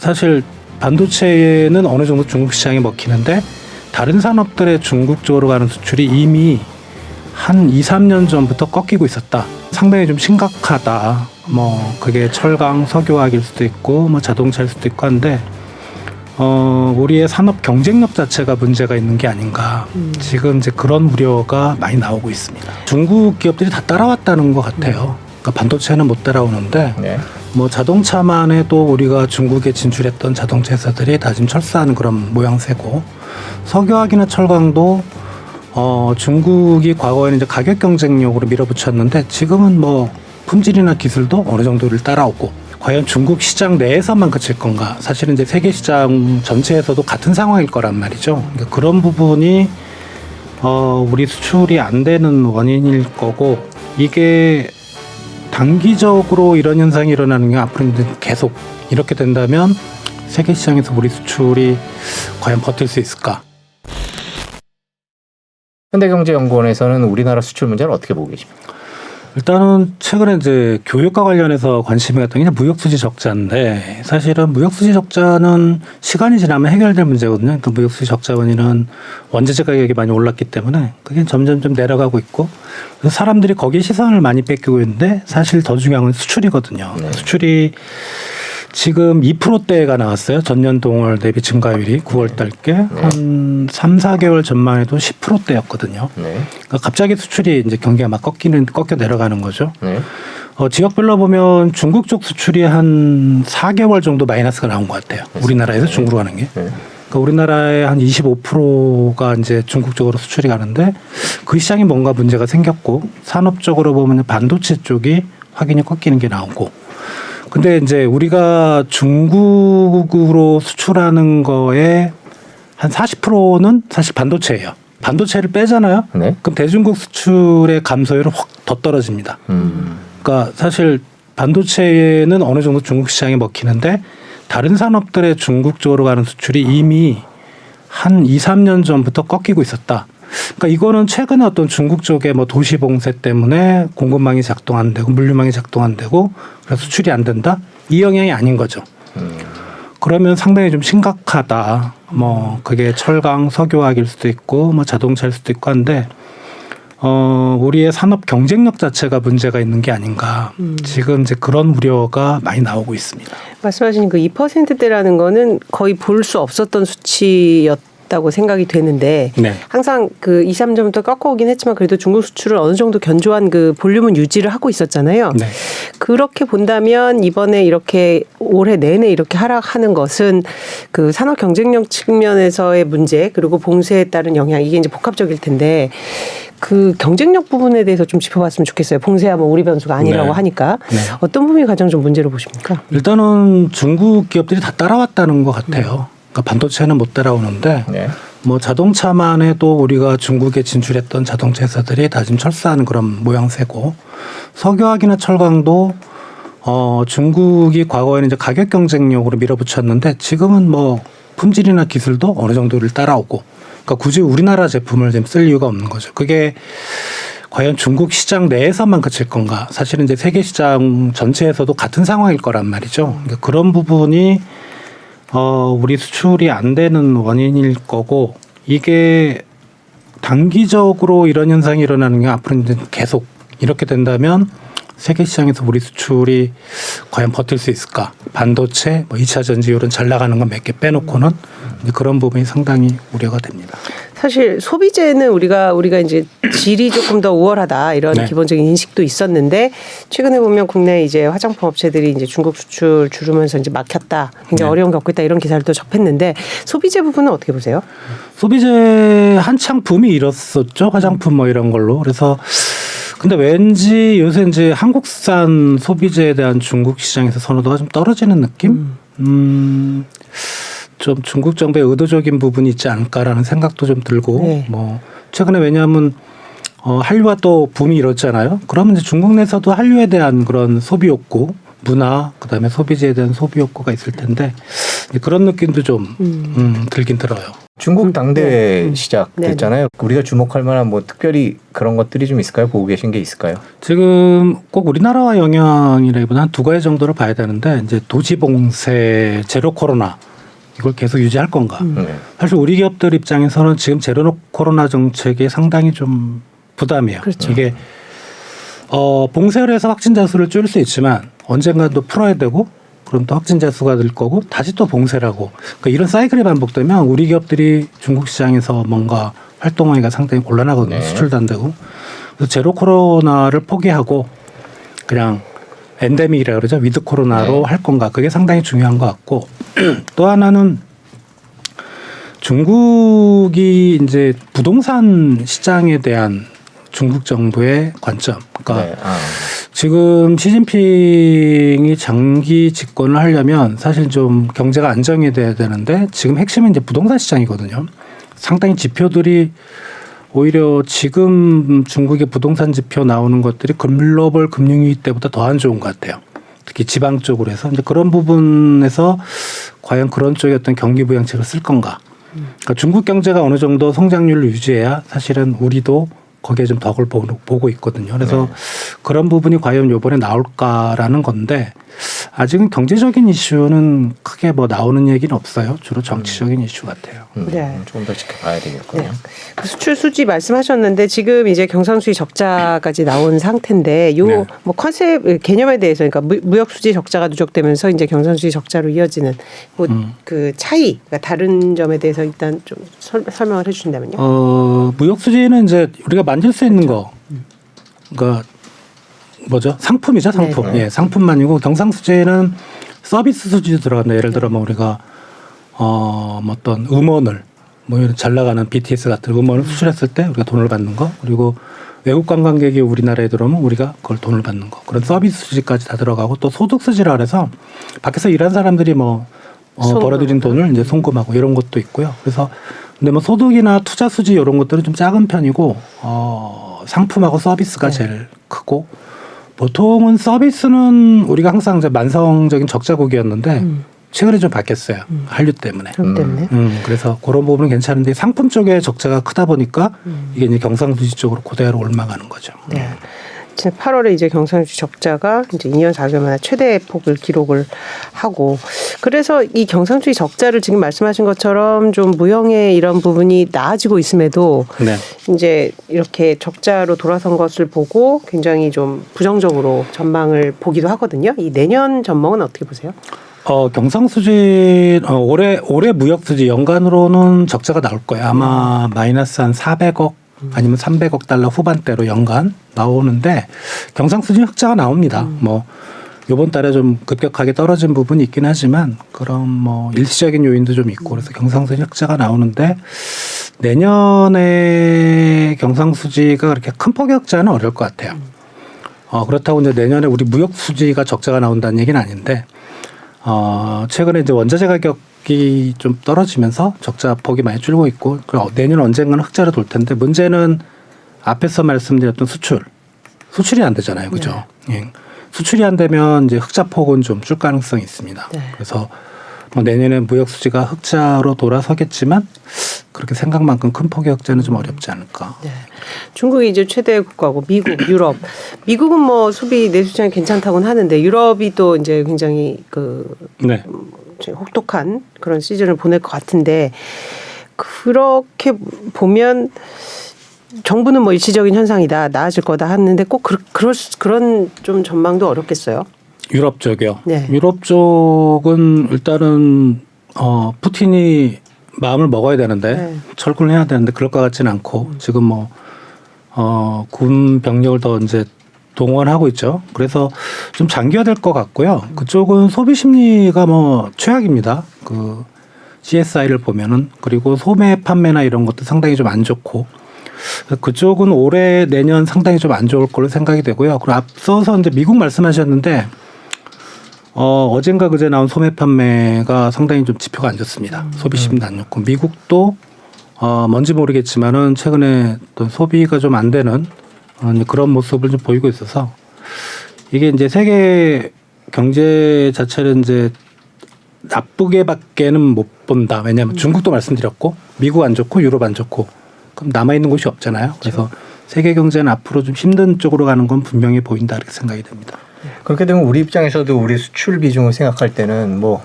사실 반도체는 어느 정도 중국 시장에 먹히는데 다른 산업들의 중국 쪽으로 가는 수출이 이미 한 2, 3년 전부터 꺾이고 있었다. 상당히 좀 심각하다. 그게 철강, 석유화학일 수도 있고 자동차일 수도 있고 한데 우리의 산업 경쟁력 자체가 문제가 있는 게 아닌가. 지금 이제 그런 우려가 많이 나오고 있습니다. 중국 기업들이 다 따라왔다는 것 같아요. 그러니까 반도체는 못 따라오는데 네. 자동차만 해도 우리가 중국에 진출했던 자동차 회사들이 다 지금 철수하는 그런 모양새고, 석유화학이나 철강도 중국이 과거에는 이제 가격 경쟁력으로 밀어붙였는데 지금은 품질이나 기술도 어느 정도를 따라오고, 과연 중국 시장 내에서만 그칠 건가? 사실은 이제 세계 시장 전체에서도 같은 상황일 거란 말이죠. 그러니까 그런 부분이 우리 수출이 안 되는 원인일 거고, 이게 단기적으로 이런 현상이 일어나는 게 앞으로 이제 계속 이렇게 된다면 세계 시장에서 우리 수출이 과연 버틸 수 있을까? 현대경제연구원에서는 우리나라 수출 문제를 어떻게 보고 계십니까? 일단은 최근에 이제 교육과 관련해서 관심이 갔던 게 무역수지 적자인데, 사실은 무역수지 적자는 시간이 지나면 해결될 문제거든요. 그 무역수지 적자 원인은 원재재 가격이 많이 올랐기 때문에 그게 점점 좀 내려가고 있고, 그래서 사람들이 거기에 시선을 많이 뺏기고 있는데 사실 더 중요한 건 수출이거든요. 네. 수출이 지금 2%대가 나왔어요. 전년 동월 대비 증가율이 9월 달께 한 3, 4개월 전만 해도 10%대였거든요. 네. 그러니까 갑자기 수출이 이제 경기가 막 꺾여 내려가는 거죠. 네. 지역별로 보면 중국 쪽 수출이 한 4개월 정도 마이너스가 나온 것 같아요. 우리나라에서 중국으로 가는 게. 네. 그러니까 우리나라의 한 25%가 이제 중국 쪽으로 수출이 가는데, 그 시장에 뭔가 문제가 생겼고, 산업적으로 보면 반도체 쪽이 확연히 꺾이는 게 나오고, 근데 이제 우리가 중국으로 수출하는 거에 한 40%는 사실 반도체예요. 반도체를 빼잖아요. 네. 그럼 대중국 수출의 감소율은 확 더 떨어집니다. 그러니까 사실 반도체는 어느 정도 중국 시장에 먹히는데 다른 산업들의 중국 쪽으로 가는 수출이 이미 한 2, 3년 전부터 꺾이고 있었다. 그러니까 이거는 최근에 어떤 중국 쪽의 도시 봉쇄 때문에 공급망이 작동 안 되고 물류망이 작동 안 되고 그래서 수출이 안 된다? 이 영향이 아닌 거죠. 그러면 상당히 좀 심각하다. 그게 철강, 석유화학일 수도 있고 자동차일 수도 있고 한데 우리의 산업 경쟁력 자체가 문제가 있는 게 아닌가. 지금 이제 그런 우려가 많이 나오고 있습니다. 말씀하신 그 2%대라는 거는 거의 볼 수 없었던 수치였다고 생각이 되는데, 네. 항상 그 2, 3점부터 꺾어오긴 했지만 그래도 중국 수출을 어느 정도 견조한 그 볼륨은 유지를 하고 있었잖아요. 네. 그렇게 본다면 이번에 이렇게 올해 내내 이렇게 하락하는 것은 그 산업 경쟁력 측면에서의 문제, 그리고 봉쇄에 따른 영향, 이게 이제 복합적일 텐데, 그 경쟁력 부분에 대해서 좀 짚어봤으면 좋겠어요. 봉쇄하면 우리 변수가 아니라고 네. 하니까. 네. 어떤 부분이 가장 좀 문제로 보십니까? 일단은 중국 기업들이 다 따라왔다는 것 같아요. 그러니까 반도체는 못 따라오는데 네. 자동차만 해도 우리가 중국에 진출했던 자동차 회사들이 다 지금 철수하는 그런 모양새고, 석유화학이나 철강도 중국이 과거에는 이제 가격 경쟁력으로 밀어붙였는데 지금은 품질이나 기술도 어느 정도를 따라오고, 그러니까 굳이 우리나라 제품을 지금 쓸 이유가 없는 거죠. 그게 과연 중국 시장 내에서만 그칠 건가? 사실은 이제 세계 시장 전체에서도 같은 상황일 거란 말이죠. 그러니까 그런 부분이 우리 수출이 안 되는 원인일 거고, 이게 단기적으로 이런 현상이 일어나는 게 앞으로 이제 계속 이렇게 된다면 세계 시장에서 우리 수출이 과연 버틸 수 있을까? 반도체, 2차 전지율은 잘 나가는 건 몇 개 빼놓고는 그런 부분이 상당히 우려가 됩니다. 사실 소비재는 우리가 이제 질이 조금 더 우월하다 이런 네. 기본적인 인식도 있었는데, 최근에 보면 국내 이제 화장품 업체들이 이제 중국 수출 줄으면서 이제 막혔다, 굉장히 네. 어려움 겪고 있다 이런 기사를 또 접했는데, 소비재 부분은 어떻게 보세요? 소비재 한창 붐이 일었었죠. 화장품 이런 걸로. 그래서 근데 왠지 요새 이제 한국산 소비재에 대한 중국 시장에서 선호도가 좀 떨어지는 느낌? 좀 중국 정부의 의도적인 부분이 있지 않을까라는 생각도 좀 들고, 네. 최근에 왜냐하면 한류가 또 붐이 일었잖아요. 그러면 이제 중국 내에서도 한류에 대한 그런 소비 욕구, 문화, 그다음에 소비재에 대한 소비 욕구가 있을 텐데 그런 느낌도 좀 들긴 들어요. 중국 당대회 시작됐잖아요. 네네. 우리가 주목할 만한 뭐 특별히 그런 것들이 좀 있을까요? 보고 계신 게 있을까요? 지금 꼭 우리나라와 영향이라기보다 한 두 가지 정도를 봐야 되는데 이제 도시봉쇄 제로 코로나 이걸 계속 유지할 건가? 네. 사실 우리 기업들 입장에서는 지금 제로 코로나 정책이 상당히 좀 부담이에요. 그렇죠. 이게 봉쇄를 해서 확진자 수를 줄일 수 있지만 언젠가 또 풀어야 되고 그럼 또 확진자 수가 늘 거고 다시 또 봉쇄라고 그러니까 이런 사이클이 반복되면 우리 기업들이 중국 시장에서 뭔가 활동하기가 상당히 곤란하거든요. 네. 수출도 안 되고. 그래서 제로 코로나를 포기하고 그냥 엔데믹이라 그러죠. 위드 코로나로 네. 할 건가. 그게 상당히 중요한 것 같고 또 하나는 중국이 이제 부동산 시장에 대한 중국 정부의 관점. 그러니까 네. 지금 시진핑이 장기 집권을 하려면 사실 좀 경제가 안정이 돼야 되는데 지금 핵심은 이제 부동산 시장이거든요. 상당히 지표들이 오히려 지금 중국의 부동산 지표 나오는 것들이 글로벌 금융위기 때보다 더 안 좋은 것 같아요. 특히 지방 쪽으로 해서 이제 그런 부분에서 과연 그런 쪽에 어떤 경기 부양책을 쓸 건가. 그러니까 중국 경제가 어느 정도 성장률을 유지해야 사실은 우리도 거기에 좀 덕을 보고 있거든요. 그래서 그런 부분이 과연 이번에 나올까라는 건데 아직은 경제적인 이슈는 크게 뭐 나오는 얘기는 없어요. 주로 정치적인 이슈 같아요. 네. 조금 더 지켜봐야 되겠군요. 네. 그 수출 수지 말씀하셨는데 지금 이제 경상수지 적자까지 나온 상태인데 요 네. 뭐 컨셉 개념에 대해서 그러니까 무역 수지 적자가 누적되면서 이제 경상수지 적자로 이어지는 뭐 그 차이, 그러니까 다른 점에 대해서 일단 좀 설명을 해주신다면요. 무역 수지는 이제 우리가 만질 수 있는 거, 그러니까 뭐죠? 상품이죠, 상품. 네. 예, 상품만이고 경상수지는 서비스 수지도 들어간다. 예를 들어 뭐 우리가 뭐 어떤 음원을 뭐 이런 잘 나가는 BTS 같은 음원을 수출했을 때 우리가 돈을 받는 거, 그리고 외국 관광객이 우리나라에 들어오면 우리가 그걸 돈을 받는 거, 그런 서비스 수지까지 다 들어가고 또 소득 수지라 그래서 밖에서 일한 사람들이 뭐 벌어들인 돈을 이제 송금하고 이런 것도 있고요. 그래서 근데 뭐 소득이나 투자 수지 이런 것들은 좀 작은 편이고 상품하고 서비스가 제일 크고 보통은 서비스는 우리가 항상 이제 만성적인 적자국이었는데 최근에 좀 바뀌었어요. 한류 때문에. 그렇기 때문에. 그래서 그런 부분은 괜찮은데 상품 쪽에 적자가 크다 보니까 이게 이제 경상수지 쪽으로 그대로 올라가는 거죠. 네. 지금 8월에 이제 경상수지 적자가 이제 2년 4개월 만에 최대 폭을 기록을 하고 그래서 이 경상수지 적자를 지금 말씀하신 것처럼 좀 무형의 이런 부분이 나아지고 있음에도 네. 이제 이렇게 적자로 돌아선 것을 보고 굉장히 좀 부정적으로 전망을 보기도 하거든요. 이 내년 전망은 어떻게 보세요? 경상수지 올해 무역수지 연간으로는 적자가 나올 거예요. 아마 마이너스 한 400억 아니면 300억 달러 후반대로 연간 나오는데 경상수지 흑자가 나옵니다. 뭐 이번 달에 좀 급격하게 떨어진 부분이 있긴 하지만 그런 뭐 일시적인 요인도 좀 있고 그래서 경상수지 흑자가 나오는데 내년에 경상수지가 그렇게 큰 폭의 흑자는 어려울 것 같아요. 그렇다고 이제 내년에 우리 무역수지가 적자가 나온다는 얘기는 아닌데 최근에 이제 원자재 가격이 좀 떨어지면서 적자 폭이 많이 줄고 있고 내년 언젠가는 흑자로 돌 텐데 문제는 앞에서 말씀드렸던 수출이 안 되잖아요, 그죠? 예. 수출이 안 되면 이제 흑자 폭은 좀 줄 가능성이 있습니다. 네. 그래서 뭐 내년에 무역 수지가 흑자로 돌아서겠지만 그렇게 생각만큼 큰 폭의 흑자는 좀 어렵지 않을까. 네. 중국이 이제 최대 국가고 미국, 유럽. 미국은 뭐 소비 내수시장이 괜찮다고는 하는데 유럽이 또 이제 굉장히 네. 혹독한 그런 시즌을 보낼 것 같은데 그렇게 보면 정부는 뭐 일시적인 현상이다, 나아질 거다 하는데 꼭 그런 좀 전망도 어렵겠어요. 유럽 쪽이요. 네. 유럽 쪽은 일단은 푸틴이 마음을 먹어야 되는데 네. 철군을 해야 되는데 그럴 것 같지는 않고 지금 뭐 군 병력을 더 이제 동원하고 있죠. 그래서 좀 장기화될 것 같고요. 그쪽은 소비 심리가 뭐 최악입니다. 그 CSI를 보면은 그리고 소매 판매나 이런 것도 상당히 좀 안 좋고 그쪽은 올해 내년 상당히 좀 안 좋을 걸로 생각이 되고요. 그리고 앞서서 이제 미국 말씀하셨는데 어젠가 그제 나온 소매 판매가 상당히 좀 지표가 안 좋습니다. 소비 심리도 안 좋고 미국도 뭔지 모르겠지만은 최근에 또 소비가 좀 안 되는 그런 모습을 좀 보이고 있어서 이게 이제 세계 경제 자체를 이제 나쁘게밖에는 못 본다. 왜냐하면 중국도 말씀드렸고 미국 안 좋고 유럽 안 좋고 그럼 남아 있는 곳이 없잖아요. 그래서 세계 경제는 앞으로 좀 힘든 쪽으로 가는 건 분명히 보인다 이렇게 생각이 됩니다. 그렇게 되면 우리 입장에서도 우리 수출 비중을 생각할 때는 뭐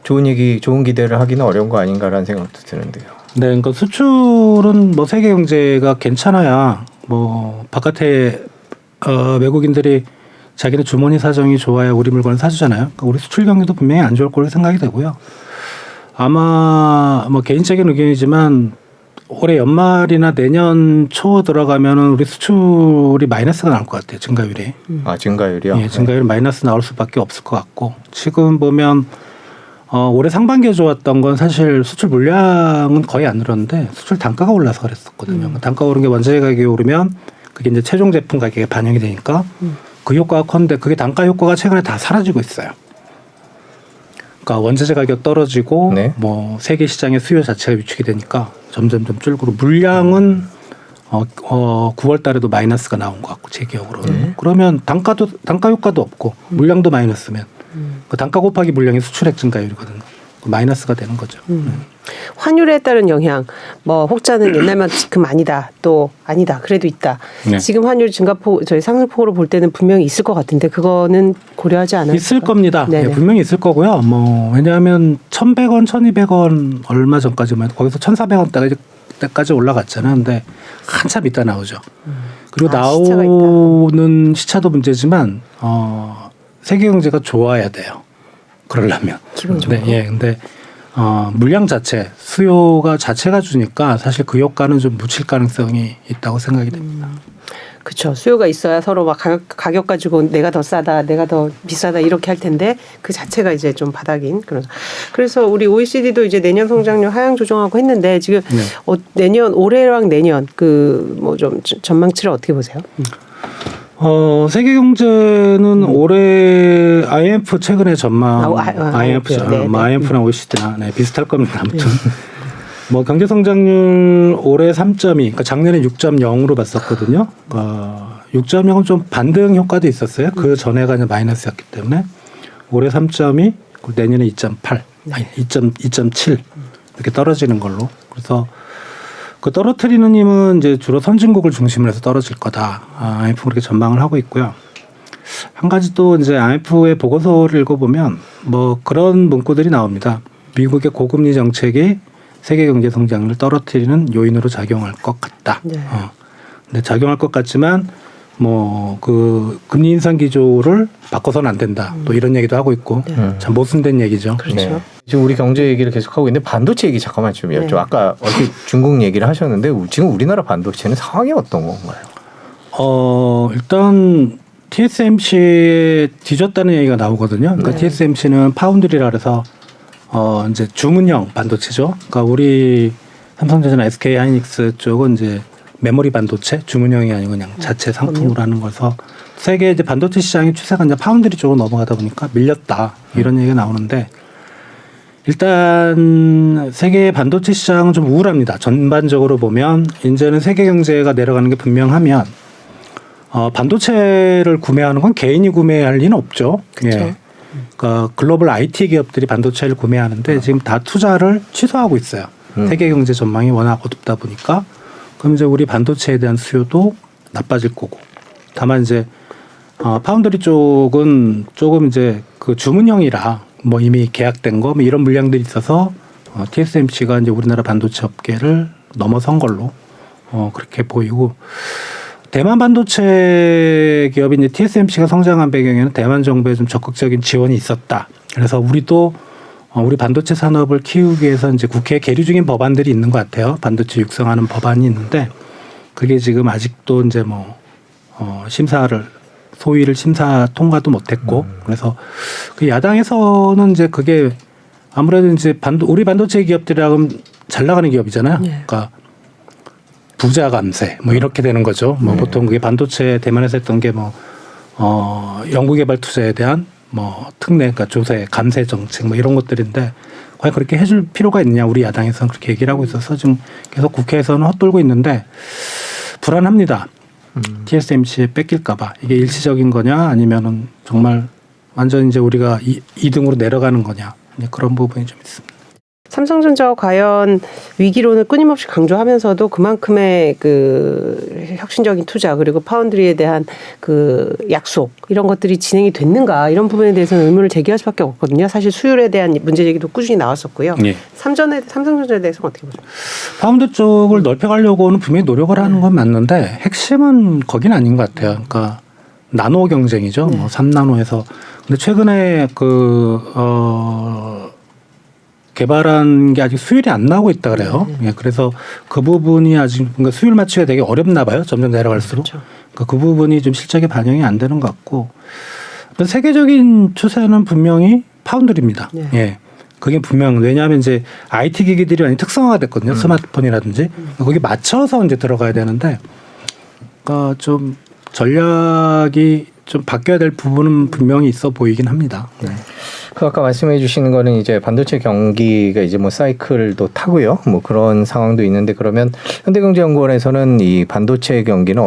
좋은 기대를 하기는 어려운 거 아닌가라는 생각도 드는데요. 네, 그러니까 수출은 뭐 세계 경제가 괜찮아야 뭐 바깥에 외국인들이 자기네 주머니 사정이 좋아야 우리 물건을 사주잖아요. 그러니까 우리 수출 경기도 분명히 안 좋을 거로 생각이 되고요. 아마 뭐 개인적인 의견이지만 올해 연말이나 내년 초 들어가면은 우리 수출이 마이너스가 나올 것 같아요. 증가율이. 아, 증가율이요? 예, 증가율 마이너스 나올 수밖에 없을 것 같고 지금 보면 올해 상반기에 좋았던 건 사실 수출 물량은 거의 안 늘었는데 수출 단가가 올라서 그랬었거든요. 단가 오른 게 원자재 가격이 오르면 그게 이제 최종 제품 가격에 반영이 되니까 그 효과가 컸는데 그게 단가 효과가 최근에 다 사라지고 있어요. 그러니까 원자재 가격 떨어지고 네. 뭐 세계 시장의 수요 자체가 위축이 되니까 점점점 줄고 물량은 9월 달에도 마이너스가 나온 것 같고 제 기억으로는. 그러면 단가 효과도 없고 물량도 마이너스면 그 단가 곱하기 물량이 수출액 증가율이거든요. 마이너스가 되는 거죠. 환율에 따른 영향, 뭐 혹자는 옛날만큼 아니다, 또 아니다, 그래도 있다. 네. 지금 환율 저희 상승폭으로 볼 때는 분명히 있을 것 같은데 그거는 고려하지 않아요? 있을 겁니다. 네네. 예, 분명히 있을 거고요. 뭐 왜냐하면 1,100원, 1,200원 얼마 전까지만 거기서 1,400원 때까지 올라갔잖아요. 근데 한참 있다 나오죠. 그리고 시차가 나오는 시차도 문제지만 세계 경제가 좋아야 돼요. 그러려면. 기본적으로. 네, 예, 근데 물량 자체, 수요가 자체가 주니까 사실 그 효과는 좀 묻힐 가능성이 있다고 생각이 됩니다. 그렇죠. 수요가 있어야 서로 막 가격 가지고 내가 더 싸다, 내가 더 비싸다 이렇게 할 텐데 그 자체가 이제 좀 바닥인 그런. 그래서 우리 OECD도 이제 내년 성장률 하향 조정하고 했는데 지금 내년 올해랑 내년 그 뭐 좀 전망치를 어떻게 보세요? 세계 경제는 올해 IMF 최근에 전망 IMF죠. 네, 네. IMF나 OECD나 비슷할 겁니다. 아무튼 뭐 경제 성장률 올해 3.2, 그러니까 작년에 6.0으로 봤었거든요. 6.0은 좀 반등 효과도 있었어요. 그 전에가 이제 마이너스였기 때문에 올해 3.2, 내년에 2.8, 아니 2.7 이렇게 떨어지는 걸로. 그래서 그 떨어뜨리는 힘은 이제 주로 선진국을 중심으로 해서 떨어질 거다. IMF 그렇게 전망을 하고 있고요. 한 가지 또 이제 IMF의 보고서를 읽어보면 뭐 그런 문구들이 나옵니다. 미국의 고금리 정책이 세계 경제 성장률을 떨어뜨리는 요인으로 작용할 것 같다. 네. 근데 작용할 것 같지만 뭐 그 금리 인상 기조를 바꿔서는 안 된다. 또 이런 얘기도 하고 있고 참 모순된 얘기죠. 그렇죠. 네. 지금 우리 경제 얘기를 계속 하고 있는데 반도체 얘기 잠깐만 좀 여쭤. 네. 아까 어떻게 중국 얘기를 하셨는데 지금 우리나라 반도체는 상황이 어떤 건가요? 일단 TSMC에 뒤졌다는 얘기가 나오거든요. 그러니까 네. TSMC는 파운드리라 그래서 이제 주문형 반도체죠. 그러니까 우리 삼성전자나 SK 하이닉스 쪽은 이제 메모리 반도체 주문형이 아니고 그냥 자체 상품으로 하는 거서 세계 이제 반도체 시장의 추세가 이제 파운드리 쪽으로 넘어가다 보니까 밀렸다 이런 얘기가 나오는데 일단 세계 반도체 시장은 좀 우울합니다. 전반적으로 보면 이제는 세계 경제가 내려가는 게 분명하면 반도체를 구매하는 건 개인이 구매할 리는 없죠. 그렇죠. 예. 그러니까 글로벌 IT 기업들이 반도체를 구매하는데 지금 다 투자를 취소하고 있어요. 세계 경제 전망이 워낙 어둡다 보니까 그럼 이제 우리 반도체에 대한 수요도 나빠질 거고. 다만 이제 파운드리 쪽은 조금 이제 그 주문형이라 뭐 이미 계약된 거 뭐 이런 물량들이 있어서 TSMC가 이제 우리나라 반도체 업계를 넘어선 걸로 그렇게 보이고. 대만 반도체 기업인 이제 TSMC가 성장한 배경에는 대만 정부의 좀 적극적인 지원이 있었다. 그래서 우리도 우리 반도체 산업을 키우기 위해서 이제 국회에 계류 중인 법안들이 있는 것 같아요. 반도체 육성하는 법안이 있는데 그게 지금 아직도 이제 뭐 소위를 심사 통과도 못했고 그래서 그 야당에서는 이제 그게 아무래도 이제 우리 반도체 기업들이라면 잘 나가는 기업이잖아요. 네. 그러니까 부자 감세 뭐 이렇게 되는 거죠. 뭐 보통 그게 반도체 대만에서 했던 게 뭐 연구개발 투자에 대한 뭐 특례, 그러니까 조세, 감세 정책 뭐 이런 것들인데 과연 그렇게 해줄 필요가 있느냐 우리 야당에서는 그렇게 얘기를 하고 있어서 지금 계속 국회에서는 헛돌고 있는데 불안합니다. TSMC에 뺏길까봐 이게 일시적인 거냐 아니면은 정말 완전 이제 우리가 2등으로 내려가는 거냐 이제 그런 부분이 좀 있습니다. 삼성전자 과연 위기론을 끊임없이 강조하면서도 그만큼의 그 혁신적인 투자 그리고 파운드리에 대한 그 약속 이런 것들이 진행이 됐는가 이런 부분에 대해서는 의문을 제기할 수밖에 없거든요. 사실 수율에 대한 문제 제기도 꾸준히 나왔었고요. 예. 삼성전자에 대해서는 어떻게 보세요? 파운드 쪽을 넓혀가려고는 분명히 노력을 하는 건 맞는데 핵심은 거긴 아닌 것 같아요. 그러니까 나노 경쟁이죠. 뭐 3나노에서 근데 최근에 개발한 게 아직 수율이 안 나오고 있다 그래요. 예, 그래서 그 부분이 아직 뭔가 수율 맞추기가 되게 어렵나 봐요. 점점 내려갈수록. 그렇죠. 그러니까 그 부분이 좀 실적에 반영이 안 되는 것 같고 세계적인 추세는 분명히 파운드리입니다. 네. 예. 그게 분명 왜냐하면 이제 IT 기기들이 많이 특성화가 됐거든요. 스마트폰이라든지 거기 맞춰서 이제 들어가야 되는데 그러니까 좀 전략이 좀 바뀌어야 될 부분은 분명히 있어 보이긴 합니다. 네. 그 아까 말씀해 주시는 거는 이제 반도체 경기가 이제 뭐 사이클도 타고요. 뭐 그런 상황도 있는데 그러면 현대경제연구원에서는 이 반도체 경기는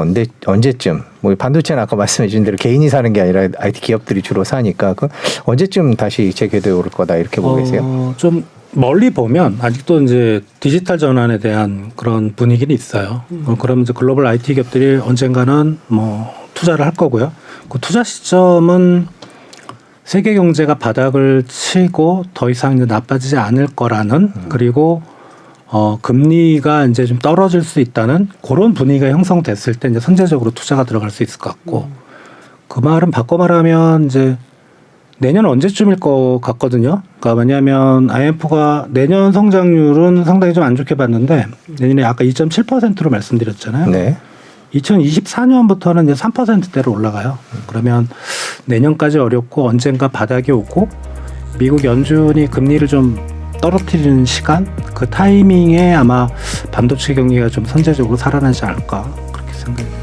언제쯤 뭐 반도체는 아까 말씀해 주신 대로 개인이 사는 게 아니라 IT 기업들이 주로 사니까 그 언제쯤 다시 재개되어 올 거다 이렇게 보고 계세요? 좀 멀리 보면 아직도 이제 디지털 전환에 대한 그런 분위기는 있어요. 그러면 이제 글로벌 IT 기업들이 언젠가는 뭐 투자를 할 거고요. 그 투자 시점은 세계 경제가 바닥을 치고 더 이상 이제 나빠지지 않을 거라는 그리고 금리가 이제 좀 떨어질 수 있다는 그런 분위기가 형성됐을 때 이제 선제적으로 투자가 들어갈 수 있을 것 같고 그 말은 바꿔 말하면 이제 내년 언제쯤일 것 같거든요. 그러니까 왜냐하면 IMF가 내년 성장률은 상당히 좀 안 좋게 봤는데 내년에 아까 2.7%로 말씀드렸잖아요. 네. 2024년부터는 이제 3%대로 올라가요. 그러면 내년까지 어렵고 언젠가 바닥이 오고 미국 연준이 금리를 좀 떨어뜨리는 시간 그 타이밍에 아마 반도체 경기가 좀 선제적으로 살아나지 않을까 그렇게 생각합니다.